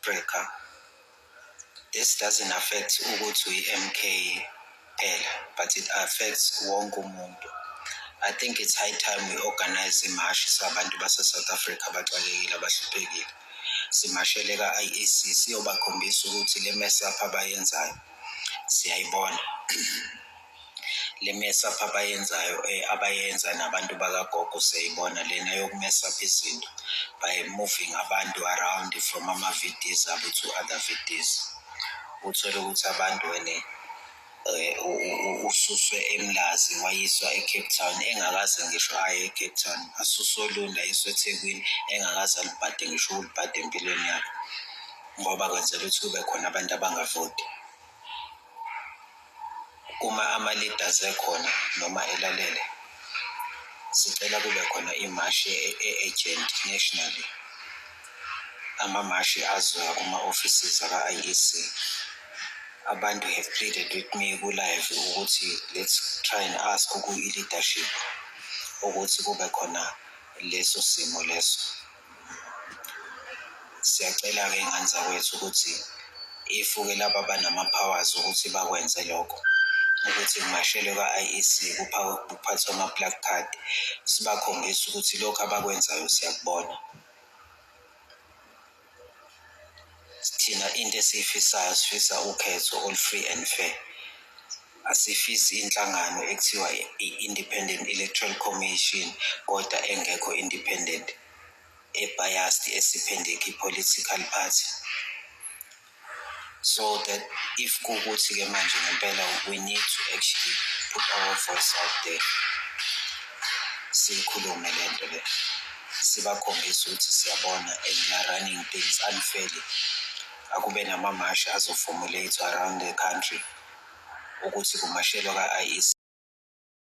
Africa, this doesn't affect ukuthi uyi-MK phela, but it affects wonke umuntu. I think it's high time we organize imashi sabantu base-South Africa abaxakekile abahluphekile. Simashele ka-IEC siyobakhombisa ukuthi le mess up abayenzayo siyayibona. Le mess up abayenza nabantu bakagogo siyayibona lena yokumess up izinto by moving abantu around from ama-VDs abo to other VDs. Uthole ukuthi abantu ususwe eMlazi wayiswa eCape Town engakaze ngisho aye eCape Town, asuswe eLunda ayiswe eThekwini engakaze alibhade ngisho ulibhade empilweni yakhe ngoba kwenzela ukuthi kube khona abantu abangavoti. Uma ama-leaders ekhona noma elalele, sicela kube khona imashi e-agent nationally, amamashi azoya kuma-offices aka-IEC. Abantu have pleaded with me ku-live ukuthi let's try and ask i-leadership ukuthi kube khona leso simo leso. Siyacela-ke ingane zakwethu ukuthi if-ke laba banama-powers ukuthi bakwenze lokho, ukuthi kumashelwe ka-IEC kuphathwe ama-black card, sibakhombisa ukuthi lokhu abakwenzayo siyakubona. Thina into esiyifisayo sifisa ukhetho olu-free and fair. Asifisi inhlangano ekuthiwa i-Independent Electoral Commission kodwa engekho independent, e-biased, esiphendeka i-political party. So that if kukuthi-ke manje ngempela we need to actually put our voice out there, siyikhulume le nto le, sibakhombisa ukuthi siyabona and we are running things unfairly. Akube namamashi azoformulate around the country ukuthi kumashelwa ka-IEC.